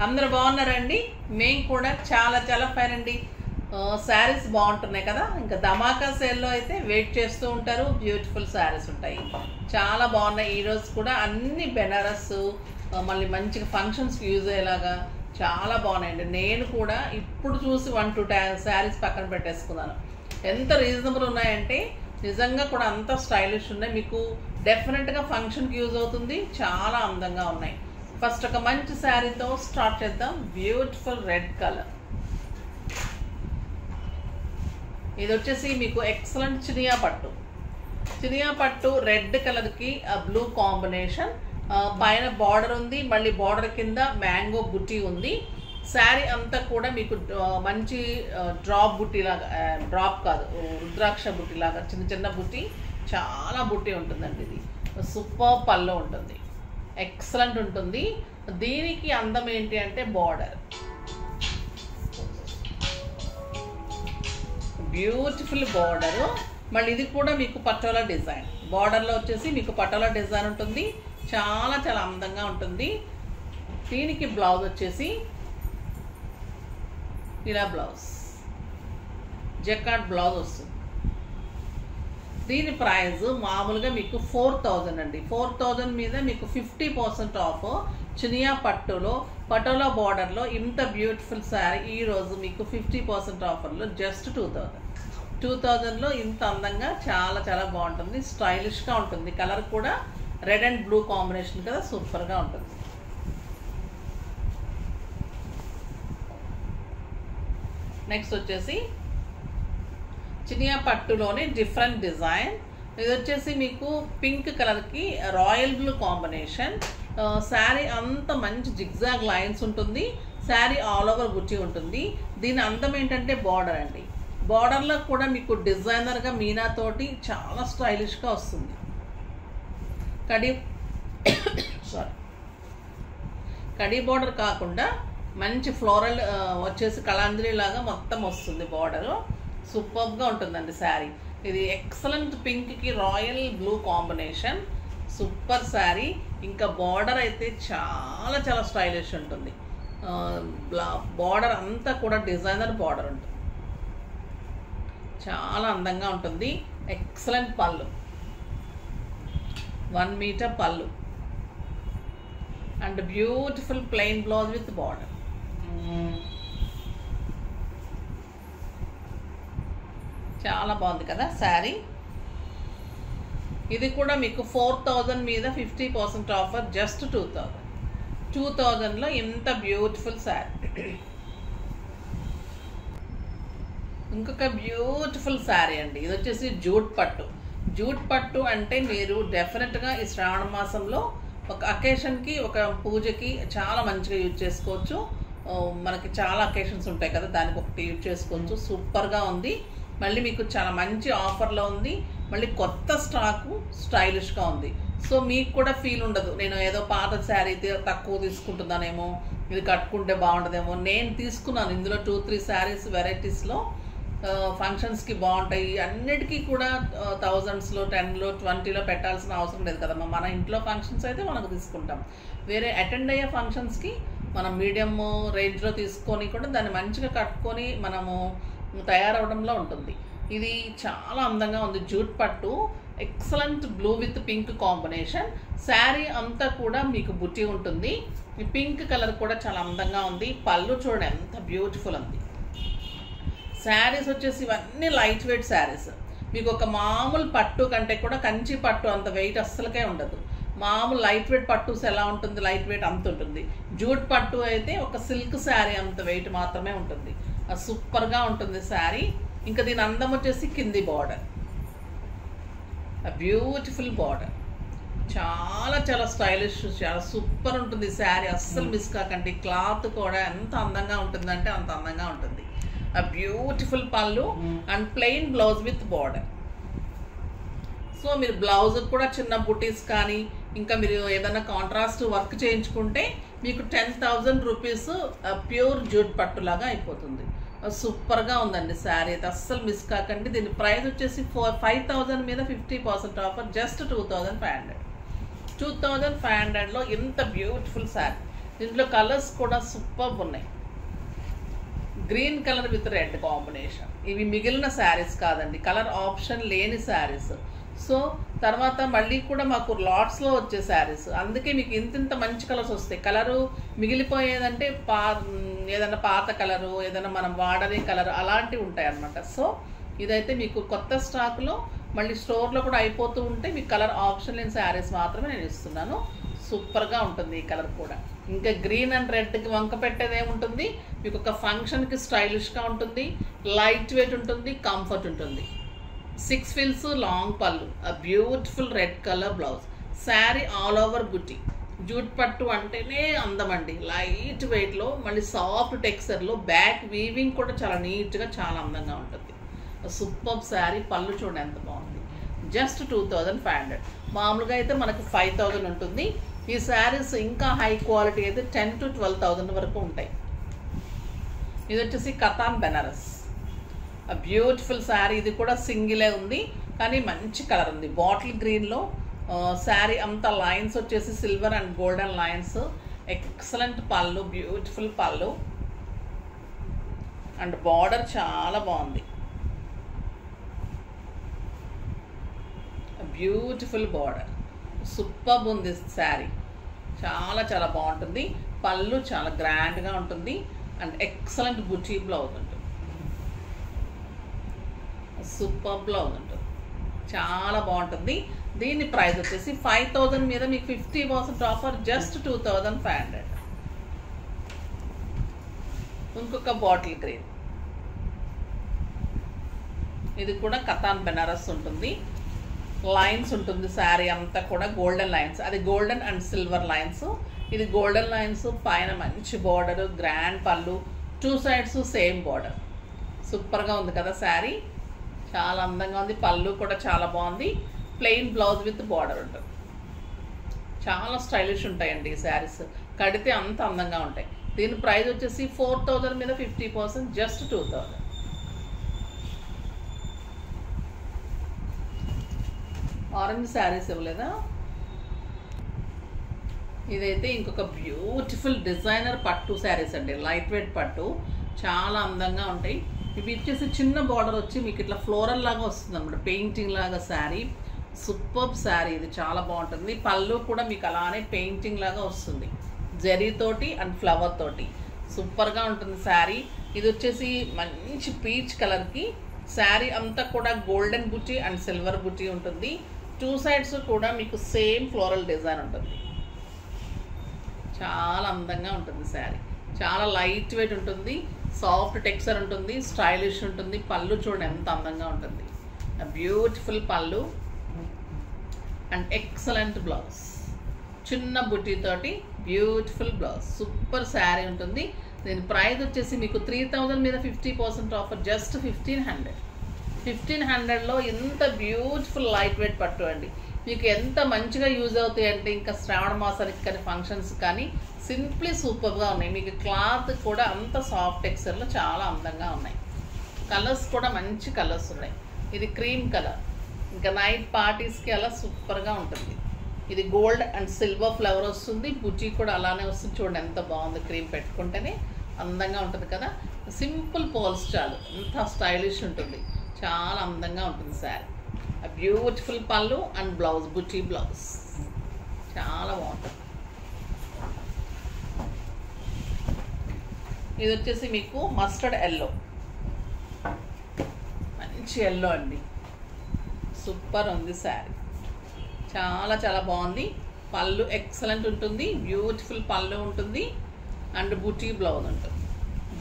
అందరూ బాగున్నారండి. మేము కూడా చాలా చాలా ఫైన్ అండి. శారీస్ బాగుంటున్నాయి కదా. ఇంకా ధమాకా సేల్లో అయితే వెయిట్ చేస్తూ ఉంటారు. బ్యూటిఫుల్ శారీస్ ఉంటాయి, చాలా బాగున్నాయి. ఈరోజు కూడా అన్ని బెనారస్ మళ్ళీ మంచిగా ఫంక్షన్స్కి యూజ్ అయ్యేలాగా చాలా బాగున్నాయండి. నేను కూడా ఇప్పుడు చూసి 1-2 శారీస్ పక్కన పెట్టేసుకున్నాను. ఎంత రీజనబుల్ ఉన్నాయంటే నిజంగా కూడా అంత స్టైలిష్ ఉన్నాయి. మీకు డెఫినెట్గా ఫంక్షన్కి యూజ్ అవుతుంది. చాలా అందంగా ఉన్నాయి. ఫస్ట్ ఒక మంచి శారీతో స్టార్ట్ చేద్దాం. Beautiful red colour. ఇది వచ్చేసి మీకు ఎక్సలెంట్ చినియా పట్టు. చినియా పట్టు రెడ్ కలర్కి బ్లూ కాంబినేషన్. పైన బార్డర్ ఉంది, మళ్ళీ బార్డర్ కింద మ్యాంగో బుట్టి ఉంది. శారీ అంతా కూడా మీకు మంచి డ్రాప్ బుట్టి లాగా, డ్రాప్ కాదు రుద్రాక్ష బుట్టి లాగా చిన్న చిన్న బుట్టి, చాలా బుట్టి ఉంటుందండి. ఇది సూపర్ పళ్ళు ఉంటుంది, ఎక్సలెంట్ ఉంటుంది. దీనికి అందం ఏంటి అంటే బార్డర్, బ్యూటిఫుల్ బార్డరు. మళ్ళీ ఇది కూడా మీకు పటోలా డిజైన్. బార్డర్లో వచ్చేసి మీకు పటోలా డిజైన్ ఉంటుంది, చాలా చాలా అందంగా ఉంటుంది. దీనికి బ్లౌజ్ వచ్చేసి ఇలా బ్లౌజ్, జకార్డ్ బ్లౌజ్ వస్తుంది. దీని ప్రైస్ మామూలుగా మీకు 4000 అండి. 4000 మీద మీకు 50% ఆఫ్. చినియా పట్టులో పటోలా బార్డర్లో ఇంత బ్యూటిఫుల్ శారీ ఈరోజు మీకు 50% ఆఫర్లో జస్ట్ 2000లో ఇంత అందంగా చాలా చాలా బాగుంటుంది. స్టైలిష్గా ఉంటుంది. కలర్ కూడా రెడ్ అండ్ బ్లూ కాంబినేషన్ కదా, సూపర్గా ఉంటుంది. నెక్స్ట్ వచ్చేసి చినియా పట్టులోని డిఫరెంట్ డిజైన్. ఇది వచ్చేసి మీకు పింక్ కలర్కి రాయల్ బ్లూ కాంబినేషన్. శారీ అంత మంచి జిగ్జాగ్ లైన్స్ ఉంటుంది. శారీ ఆల్ ఓవర్ బుట్టి ఉంటుంది. దీని అందం ఏంటంటే బార్డర్ అండి. బార్డర్లో కూడా మీకు డిజైనర్గా మీనాతోటి చాలా స్టైలిష్గా వస్తుంది. కడీ బార్డర్ కాకుండా మంచి ఫ్లోరల్ వచ్చేసి కళాంజలి లాగా మొత్తం వస్తుంది బార్డరు. సూపర్గా ఉంటుందండి శారీ. ఇది ఎక్సలెంట్ పింక్కి royal blue combination, super sari. ఇంకా బార్డర్ అయితే చాలా చాలా స్టైలిష్ ఉంటుంది. బార్డర్ అంతా కూడా డిజైనర్ బార్డర్ ఉంటుంది, చాలా అందంగా ఉంటుంది. ఎక్సలెంట్ పళ్ళు, 1 మీటర్ పళ్ళు and beautiful plain blouse with border. చాలా బాగుంది కదా శారీ. ఇది కూడా మీకు 4000 మీద 50% ఆఫర్, జస్ట్ 2000లో ఇంత బ్యూటిఫుల్ శారీ. ఇంకొక బ్యూటిఫుల్ శారీ అండి. ఇది వచ్చేసి జూట్ పట్టు. జూట్ పట్టు అంటే మీరు డెఫినెట్గా ఈ శ్రావణ మాసంలో ఒక అకేషన్కి, ఒక పూజకి చాలా మంచిగా యూజ్ చేసుకోవచ్చు. మనకి చాలా అకేషన్స్ ఉంటాయి కదా, దానికి ఒకటి యూజ్ చేసుకోవచ్చు. సూపర్గా ఉంది. మళ్ళీ మీకు చాలా మంచి ఆఫర్లో ఉంది. మళ్ళీ కొత్త స్టాకు, స్టైలిష్గా ఉంది. సో మీకు కూడా ఫీల్ ఉండదు నేను ఏదో పాత శారీ తక్కువ తీసుకుంటున్నానేమో, ఇది కట్టుకుంటే బాగుంటుందేమో. నేను తీసుకున్నాను ఇందులో 2-3 శారీస్ వెరైటీస్లో. ఫంక్షన్స్కి బాగుంటాయి. అన్నిటికీ కూడా 1000లో 10లో 20లో పెట్టాల్సిన అవసరం లేదు కదమ్మా. మన ఇంట్లో ఫంక్షన్స్ అయితే మనకు తీసుకుంటాం. వేరే అటెండ్ అయ్యే ఫంక్షన్స్కి మనం మీడియం రేంజ్లో తీసుకొని కూడా దాన్ని మంచిగా కట్టుకొని మనము తయారవడంలో ఉంటుంది. ఇది చాలా అందంగా ఉంది. జూట్ పట్టు, excellent blue with pink combination. Sari అంతా కూడా మీకు బుట్టి ఉంటుంది. ఈ పింక్ కలర్ కూడా చాలా అందంగా ఉంది. పళ్ళు చూడండి ఎంత బ్యూటిఫుల్ ఉంది. శారీస్ వచ్చేసి ఇవన్నీ లైట్ వెయిట్ శారీస్. మీకు ఒక మామూలు పట్టు కంటే కూడా కంచి పట్టు అంత వెయిట్ అస్సలకే ఉండదు. మామూలు లైట్ వెయిట్ పట్టుస్ ఎలా ఉంటుంది, లైట్ వెయిట్ అంత ఉంటుంది. జూట్ పట్టు అయితే ఒక సిల్క్ శారీ అంత వెయిట్ మాత్రమే ఉంటుంది. సూపర్గా ఉంటుంది శారీ. ఇంకా దీని అందం వచ్చేసి కింది బార్డర్, బ్యూటిఫుల్ బార్డర్, చాలా చాలా స్టైలిష్, చాలా సూపర్ ఉంటుంది శారీ. అస్సలు మిస్ కాకండి. క్లాత్ కూడా ఎంత అందంగా ఉంటుందంటే అంత అందంగా ఉంటుంది. ఆ బ్యూటిఫుల్ పళ్ళు and plain blouse with border. So మీరు బ్లౌజ్ కూడా చిన్న బుటీస్ కానీ, ఇంకా మీరు ఏదైనా కాంట్రాస్ట్ వర్క్ చేయించుకుంటే మీకు 10,000 రూపీస్ ప్యూర్ జూట్ పట్టులాగా అయిపోతుంది. సూపర్గా ఉందండి శారీ అయితే, అస్సలు మిస్ కాకండి. దీని ప్రైస్ వచ్చేసి 5000 మీద 50% ఆఫర్, జస్ట్ 2500. 2500లో ఇంత బ్యూటిఫుల్ శారీ. దీంట్లో కలర్స్ కూడా సూపర్ ఉన్నాయి. Green colour with red combination. ఇవి మిగిలిన శారీస్ కాదండి, కలర్ ఆప్షన్ లేని శారీస్. సో తర్వాత మళ్ళీ కూడా మాకు లాట్స్లో వచ్చే శారీస్, అందుకే మీకు ఇంత మంచి కలర్స్ వస్తాయి. కలరు మిగిలిపోయేదంటే ఏదైనా పాత కలరు, ఏదైనా మనం వాడని కలర్ అలాంటివి ఉంటాయి అన్నమాట. సో ఇదైతే మీకు కొత్త స్టాక్లో మళ్ళీ స్టోర్లో కూడా అయిపోతూ ఉంటే మీకు కలర్ ఆప్షన్ లేని శారీస్ మాత్రమే నేను ఇస్తున్నాను. సూపర్గా ఉంటుంది ఈ కలర్ కూడా. ఇంకా గ్రీన్ అండ్ రెడ్కి వంక పెట్టేది ఏముంటుంది, మీకు ఒక ఫంక్షన్కి స్టైలిష్గా ఉంటుంది, లైట్ వెయిట్ ఉంటుంది, కంఫర్ట్ ఉంటుంది. 6 ఫిల్స్ లాంగ్ పళ్ళు, ఆ beautiful red colour blouse, sari all over బుటీ. జూట్ పట్టు అంటేనే అందం అండి, లైట్ వెయిట్లో మళ్ళీ సాఫ్ట్ టెక్స్చర్లో, బ్యాక్ వీవింగ్ కూడా చాలా నీట్గా చాలా అందంగా ఉంటుంది. సూపర్ శారీ. పళ్ళు చూడండి ఎంత బాగుంది. జస్ట్ 2500. మామూలుగా అయితే మనకు 5000 ఉంటుంది. ఈ శారీస్ ఇంకా హై క్వాలిటీ అయితే 10 to 12,000 వరకు ఉంటాయి. ఇది వచ్చేసి కతాన్ బెనారస్, బ్యూటిఫుల్ శారీ. ఇది కూడా సింగిలే ఉంది కానీ మంచి కలర్ ఉంది. బాటిల్ గ్రీన్లో శారీ అంతా లైన్స్ వచ్చేసి silver and golden lines. Excellent పళ్ళు, బ్యూటిఫుల్ పళ్ళు అండ్ బార్డర్ చాలా బాగుంది. బ్యూటిఫుల్ బార్డర్, సూపర్ ఉంది శారీ. చాలా చాలా బాగుంటుంది. పళ్ళు చాలా గ్రాండ్గా ఉంటుంది అండ్ ఎక్సలెంట్ బుటీ బ్లౌజ్ ఉంటుంది. సూపర్ బ్లౌజ్ ఉంటుంది, చాలా బాగుంటుంది. దీని ప్రైస్ వచ్చేసి 5000 మీద మీకు 50% ఆఫర్, జస్ట్ 2500. ఇంకొక బాటిల్ గ్రీన్, ఇది కూడా కతాన్ బెనారస్ ఉంటుంది. లైన్స్ ఉంటుంది శారీ అంతా కూడా, గోల్డెన్ లైన్స్. అది గోల్డెన్ అండ్ సిల్వర్ లైన్స్, ఇది గోల్డెన్ లైన్స్. పైన మంచి బార్డర్, గ్రాండ్ పళ్ళు, 2 సైడ్స్ సేమ్ బార్డర్. సూపర్గా ఉంది కదా శారీ, చాలా అందంగా ఉంది. పళ్ళు కూడా చాలా బాగుంది. ప్లెయిన్ బ్లౌజ్ విత్ బార్డర్ ఉంటుంది. చాలా స్టైలిష్ ఉంటాయండి ఈ శారీస్, కడితే అంత అందంగా ఉంటాయి. దీని ప్రైస్ వచ్చేసి 4000 మీద 50%, జస్ట్ 2000. ఆరెంజ్ శారీస్ ఇవ్వలేదా? ఇదైతే ఇంకొక బ్యూటిఫుల్ డిజైనర్ పట్టు శారీస్ అండి, లైట్ వెయిట్ పట్టు, చాలా అందంగా ఉంటాయి. ఇవి వచ్చేసి చిన్న బార్డర్ వచ్చి మీకు ఇట్లా ఫ్లోరల్ లాగా వస్తుంది అనమాట, పెయింటింగ్ లాగా శారీ. సూపర్ శారీ, ఇది చాలా బాగుంటుంది. పళ్ళు కూడా మీకు అలానే పెయింటింగ్ లాగా వస్తుంది, జరీతోటి అండ్ ఫ్లవర్ తోటి. సూపర్గా ఉంటుంది శారీ. ఇది వచ్చేసి మంచి పీచ్ కలర్కి శారీ అంతా కూడా గోల్డెన్ బుటీ అండ్ సిల్వర్ బుటీ ఉంటుంది. 2 సైడ్స్ కూడా మీకు సేమ్ ఫ్లోరల్ డిజైన్ ఉంటుంది. చాలా అందంగా ఉంటుంది శారీ, చాలా లైట్ వెయిట్ ఉంటుంది, సాఫ్ట్ టెక్స్చర్ ఉంటుంది, స్టైలిష్ ఉంటుంది. పళ్ళు చూడండి ఎంత అందంగా ఉంటుంది, బ్యూటిఫుల్ పళ్ళు అండ్ ఎక్సలెంట్ బ్లౌజ్, చిన్న బుటీతోటి బ్యూటిఫుల్ బ్లౌజ్. సూపర్ శారీ ఉంటుంది. దీని ప్రైస్ వచ్చేసి మీకు 3000 మీద 50% ఆఫర్, జస్ట్ 1500. 1500లో ఎంత బ్యూటిఫుల్ లైట్ వెయిట్ పట్టు అండి. మీకు ఎంత మంచిగా యూజ్ అవుతాయి అంటే ఇంకా శ్రావణ మాసానికి కానీ ఫంక్షన్స్ కానీ సింప్లీ సూపర్గా ఉన్నాయి. మీకు క్లాత్ కూడా అంత సాఫ్ట్ టెక్స్చర్లో చాలా అందంగా ఉన్నాయి. కలర్స్ కూడా మంచి కలర్స్ ఉన్నాయి. ఇది క్రీమ్ కలర్, ఇంకా నైట్ పార్టీస్కి అలా సూపర్గా ఉంటుంది. ఇది గోల్డ్ అండ్ సిల్వర్ ఫ్లవర్ వస్తుంది, బుటీ కూడా అలానే వస్తుంది. చూడండి ఎంత బాగుంది, క్రీమ్ పెట్టుకుంటేనే అందంగా ఉంటుంది కదా. సింపుల్ పోల్స్ చాలు, ఎంత స్టైలిష్ ఉంటుంది, చాలా అందంగా ఉంటుంది శారీ. బ్యూటిఫుల్ పళ్ళు అండ్ బ్లౌజ్, బుటీ బ్లౌజ్, చాలా బాగుంటుంది. ఇది వచ్చేసి మీకు మస్టర్డ్ ఎల్లో, మంచి ఎల్లో అండి, సూపర్ ఉంది శారీ, చాలా చాలా బాగుంది. పళ్ళు ఎక్సలెంట్ ఉంటుంది, బ్యూటిఫుల్ పళ్ళు ఉంటుంది అండ్ బుటీ బ్లౌజ్ ఉంటుంది.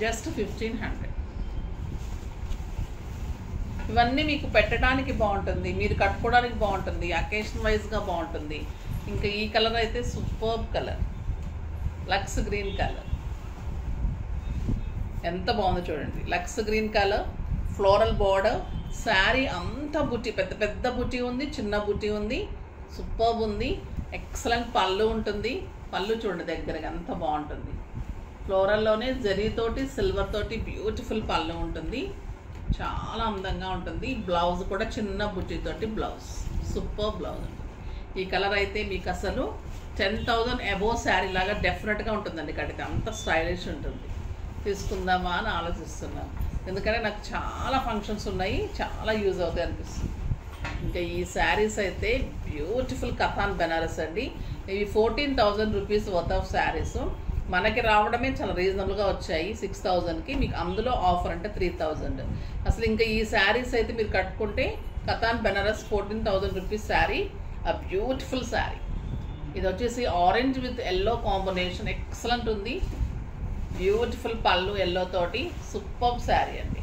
జస్ట్ 1500. ఇవన్నీ మీకు పెట్టడానికి బాగుంటుంది, మీరు కట్టుకోవడానికి బాగుంటుంది, అకేషన్ వైజ్గా బాగుంటుంది. ఇంకా ఈ కలర్ అయితే super colour, lux green colour, ఎంత బాగుందో చూడండి. Lux green colour, floral border, sari అంతా బుటీ, పెద్ద పెద్ద బుటీ ఉంది, చిన్న బుటీ ఉంది, సూపర్ ఉంది. ఎక్సలెంట్ పళ్ళు ఉంటుంది. పళ్ళు చూడండి దగ్గరగా ఎంత బాగుంటుంది. ఫ్లోరల్లోనే జరీతోటి సిల్వర్ తోటి బ్యూటిఫుల్ పళ్ళు ఉంటుంది, చాలా అందంగా ఉంటుంది. బ్లౌజ్ కూడా చిన్న బుట్టితోటి బ్లౌజ్, సూపర్ బ్లౌజ్ ఉంటుంది. ఈ కలర్ అయితే మీకు అసలు 10,000 అబోవ్ శారీ లాగా డెఫినెట్గా ఉంటుందండి కడితే, అంత స్టైలిష్ ఉంటుంది. తీసుకుందామా అని ఆలోచిస్తున్నాను, ఎందుకంటే నాకు చాలా ఫంక్షన్స్ ఉన్నాయి, చాలా యూజ్ అవుతాయి అనిపిస్తుంది. ఇంకా ఈ శారీస్ అయితే బ్యూటిఫుల్ కథాన్ బెనారస్ అండి. ఇవి 14,000 రూపీస్ వర్త్ ఆఫ్ శారీస్. మనకి రావడమే చాలా రీజనబుల్గా వచ్చాయి 6,000కి. మీకు అందులో ఆఫర్ అంటే 3,000. అసలు ఇంకా ఈ శారీస్ అయితే మీరు కట్టుకుంటే కథాన్ బెనారస్ 14,000 రూపీస్ శారీ, ఆ బ్యూటిఫుల్ శారీ. ఇది వచ్చేసి orange with yellow combination, excellent ఉంది. బ్యూటిఫుల్ పళ్ళు ఎల్లో తోటి, సూపర్ శారీ అండి,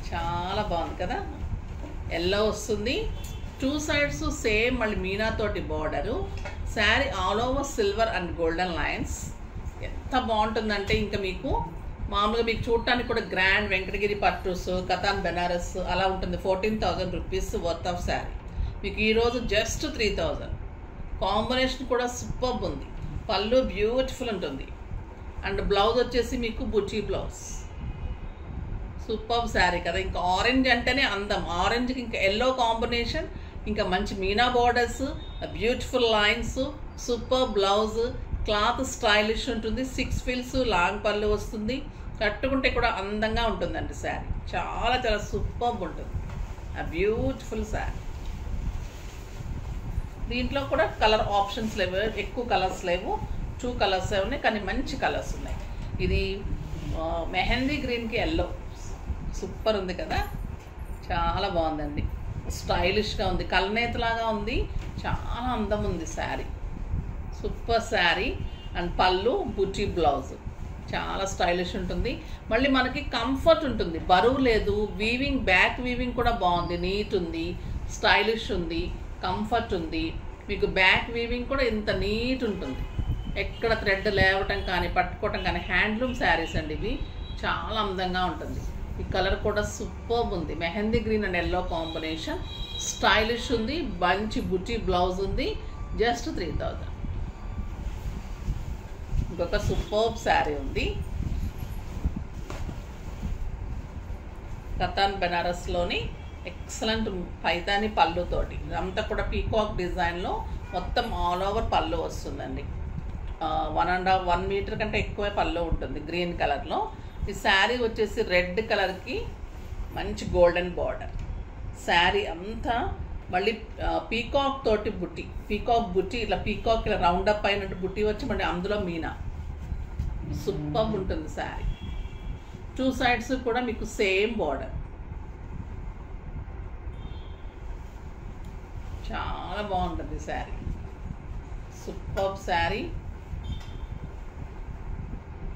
చాలా బాగుంది కదా. ఎల్లో వస్తుంది, 2 సైడ్స్ సేమ్ మళ్ళీ మీనా తోటి border. Sari all over silver and golden lines. ఎంత బాగుంటుందంటే ఇంకా మీకు మామూలుగా మీకు చూడటానికి కూడా గ్రాండ్ వెంకటగిరి పట్టుస్, కథాన్ బెనారస్ అలా ఉంటుంది. 14,000 రూపీస్ వర్త్ ఆఫ్ శారీ మీకు ఈరోజు జస్ట్ 3,000. కాంబినేషన్ కూడా సూపర్ ఉంది. పళ్ళు బ్యూటిఫుల్ ఉంటుంది అండ్ బ్లౌజ్ వచ్చేసి మీకు బుటీ బ్లౌజ్. సూపర్ శారీ కదా. ఇంకా ఆరెంజ్ అంటేనే అందం, ఆరెంజ్కి ఇంకా ఎల్లో కాంబినేషన్, ఇంకా మంచి Meena borders, beautiful lines, super blouse, cloth stylish ఉంటుంది. 6 ఫీల్స్ లాంగ్ పళ్ళు వస్తుంది. కట్టుకుంటే కూడా అందంగా ఉంటుందండి శారీ, చాలా చాలా సూపర్ ఉంటుంది. ఆ బ్యూటిఫుల్ శారీ. దీంట్లో కూడా కలర్ ఆప్షన్స్ లేవు, ఎక్కువ కలర్స్ లేవు, 2 కలర్స్ ఉన్నాయి, కానీ మంచి కలర్స్ ఉన్నాయి. ఇది మెహందీ గ్రీన్కి ఎల్లో, సూపర్ ఉంది కదా, చాలా బాగుందండి, స్టైలిష్గా ఉంది, కల్నేతలాగా ఉంది, చాలా అందం ఉంది శారీ. సూపర్ శారీ అండ్ పళ్ళు బుటీ బ్లౌజ్, చాలా స్టైలిష్ ఉంటుంది. మళ్ళీ మనకి కంఫర్ట్ ఉంటుంది, బరువు లేదు. వీవింగ్, బ్యాక్ వీవింగ్ కూడా బాగుంది, నీట్ ఉంది, స్టైలిష్ ఉంది, కంఫర్ట్ ఉంది. మీకు బ్యాక్ వీవింగ్ కూడా ఇంత నీట్ ఉంటుంది, ఎక్కడ థ్రెడ్ లేవటం కానీ పట్టుకోవటం కానీ. హ్యాండ్లూమ్ శారీస్ అండి ఇవి, చాలా అందంగా ఉంటుంది. ఈ కలర్ కూడా సూపర్ ఉంది, mehndi green and yellow combination, stylish ఉంది, మంచి బుటీ బ్లౌజ్ ఉంది, జస్ట్ 3,000. ఇంకొక సూపర్ శారీ ఉంది, కథాన్ బెనారస్లోని ఎక్సలెంట్ పైతాని పళ్ళుతోటి. ఇదంతా కూడా పీకాక్ డిజైన్లో మొత్తం ఆల్ ఓవర్ పళ్ళు వస్తుందండి. 1.5 మీటర్ కంటే ఎక్కువ పళ్ళు ఉంటుంది గ్రీన్ కలర్లో. ఈ శారీ వచ్చేసి రెడ్ కలర్కి మంచి గోల్డెన్ బార్డర్. శారీ అంతా మళ్ళీ పీకాక్ తోటి బుట్టి, పీకాక్ బుట్టి, ఇట్లా పీకాక్ ఇలా రౌండప్ అయినట్టు బుట్టి వచ్చి మళ్ళీ అందులో మీనా, సూపర్ ఉంటుంది శారీ. 2 సైడ్స్ కూడా మీకు సేమ్ బార్డర్, చాలా బాగుంటుంది sari, super sari.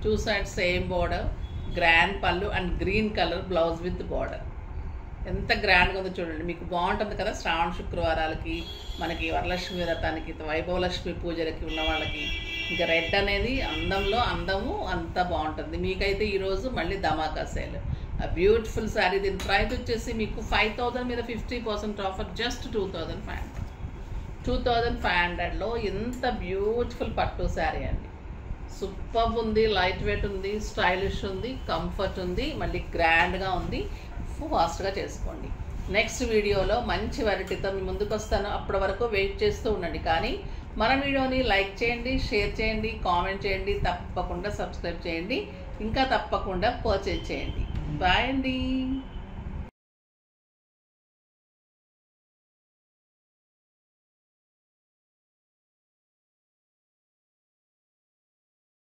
2 sides same border, grand పళ్ళు and green colour blouse with border. ఎంత గ్రాండ్గా ఉందో చూడండి, మీకు బాగుంటుంది కదా. శ్రావణ శుక్రవారాలకి, మనకి వరలక్ష్మి వ్రతానికి, వైభవలక్ష్మి పూజలకి ఉన్న వాళ్ళకి ఇంకా రెడ్ అనేది అందంలో అందము, అంతా బాగుంటుంది. మీకైతే ఈరోజు మళ్ళీ ధమాకా సేల్, బ్యూటిఫుల్ శారీ. దీని ప్రైస్ వచ్చేసి మీకు 5,000 మీద 50% ఆఫర్, జస్ట్ 2,500. 2,500లో ఎంత బ్యూటిఫుల్ పట్టు శారీ అండి, సూపర్ ఉంది, లైట్ వెయిట్ ఉంది, స్టైలిష్ ఉంది, కంఫర్ట్ ఉంది, మళ్ళీ గ్రాండ్గా ఉంది. ఫాస్ట్గా చేసుకోండి. నెక్స్ట్ వీడియోలో మంచి వెరైటీతో మీ ముందుకు వస్తాను. అప్పటి వరకు వెయిట్ చేస్తూ ఉండండి. కానీ మన వీడియోని లైక్ చేయండి, షేర్ చేయండి, కామెంట్ చేయండి, తప్పకుండా సబ్స్క్రైబ్ చేయండి, ఇంకా తప్పకుండా పర్చేజ్ చేయండి. బాయ్ అండి.